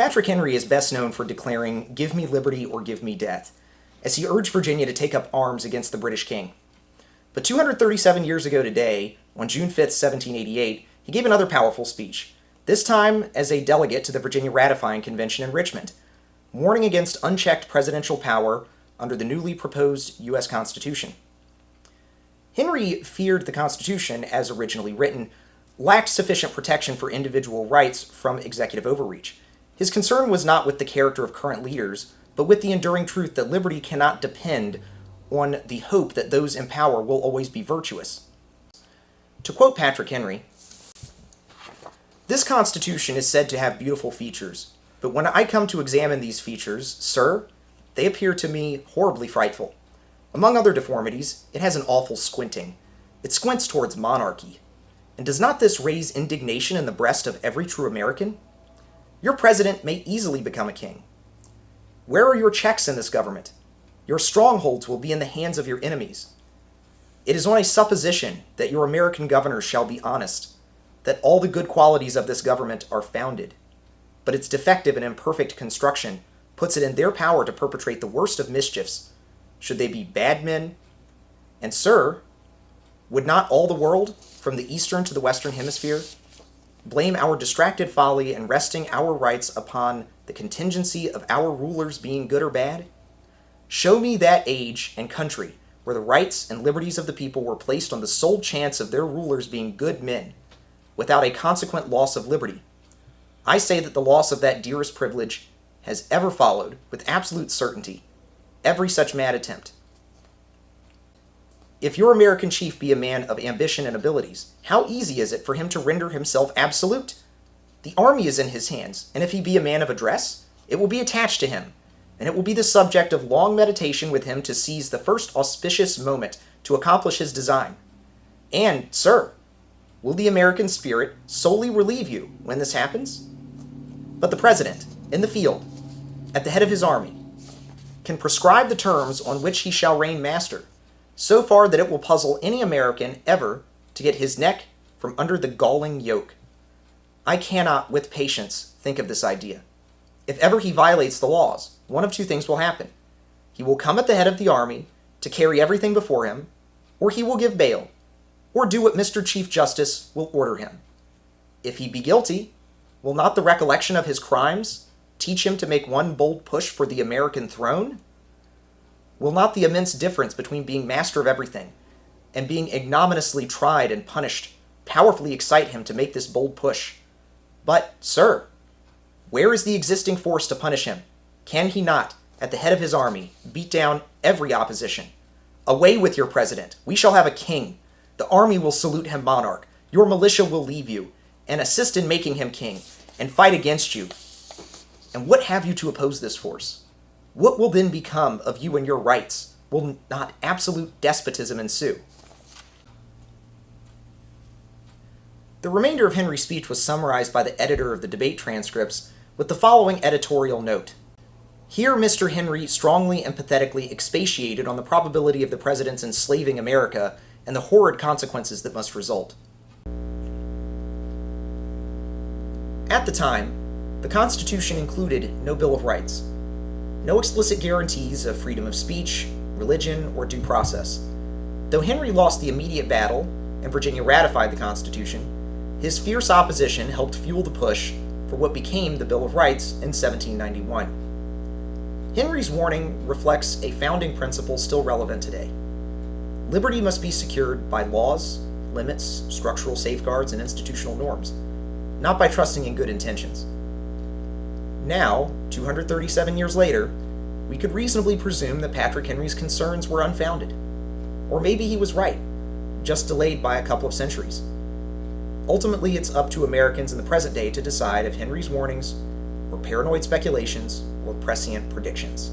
Patrick Henry is best known for declaring, "Give me liberty or give me death," as he urged Virginia to take up arms against the British king. But 237 years ago today, on June 5th, 1788, he gave another powerful speech, this time as a delegate to the Virginia Ratifying Convention in Richmond, warning against unchecked presidential power under the newly proposed U.S. Constitution. Henry feared the Constitution, as originally written, lacked sufficient protection for individual rights from executive overreach. His concern was not with the character of current leaders, but with the enduring truth that liberty cannot depend on the hope that those in power will always be virtuous. To quote Patrick Henry, "This Constitution is said to have beautiful features, but when I come to examine these features, sir, they appear to me horribly frightful. Among other deformities, it has an awful squinting. It squints towards monarchy. And does not this raise indignation in the breast of every true American? Your president may easily become a king. Where are your checks in this government? Your strongholds will be in the hands of your enemies. It is on a supposition that your American governors shall be honest, that all the good qualities of this government are founded, but its defective and imperfect construction puts it in their power to perpetrate the worst of mischiefs, should they be bad men. And, sir, would not all the world, from the eastern to the western hemisphere, blame our distracted folly in resting our rights upon the contingency of our rulers being good or bad? Show me that age and country where the rights and liberties of the people were placed on the sole chance of their rulers being good men, without a consequent loss of liberty. I say that the loss of that dearest privilege has ever followed, with absolute certainty, every such mad attempt. If your American chief be a man of ambition and abilities, how easy is it for him to render himself absolute? The army is in his hands, and if he be a man of address, it will be attached to him, and it will be the subject of long meditation with him to seize the first auspicious moment to accomplish his design. And, sir, will the American spirit solely relieve you when this happens? But the president, in the field, at the head of his army, can prescribe the terms on which he shall reign master, so far that it will puzzle any American ever to get his neck from under the galling yoke. I cannot, with patience, think of this idea. If ever he violates the laws, one of two things will happen. He will come at the head of the army to carry everything before him, or he will give bail, or do what Mr. Chief Justice will order him. If he be guilty, will not the recollection of his crimes teach him to make one bold push for the American throne? Will not the immense difference between being master of everything and being ignominiously tried and punished powerfully excite him to make this bold push? But, sir, where is the existing force to punish him? Can he not, at the head of his army, beat down every opposition? Away with your president. We shall have a king. The army will salute him monarch. Your militia will leave you and assist in making him king and fight against you. And what have you to oppose this force? What will then become of you and your rights? Will not absolute despotism ensue? The remainder of Henry's speech was summarized by the editor of the debate transcripts with the following editorial note. Here Mr. Henry strongly and pathetically expatiated on the probability of the president's enslaving America and the horrid consequences that must result. At the time, the Constitution included no Bill of Rights, no explicit guarantees of freedom of speech, religion, or due process. Though Henry lost the immediate battle and Virginia ratified the Constitution, his fierce opposition helped fuel the push for what became the Bill of Rights in 1791. Henry's warning reflects a founding principle still relevant today. Liberty must be secured by laws, limits, structural safeguards, and institutional norms, not by trusting in good intentions. Now, 237 years later, we could reasonably presume that Patrick Henry's concerns were unfounded. Or maybe he was right, just delayed by a couple of centuries. Ultimately, it's up to Americans in the present day to decide if Henry's warnings were paranoid speculations or prescient predictions.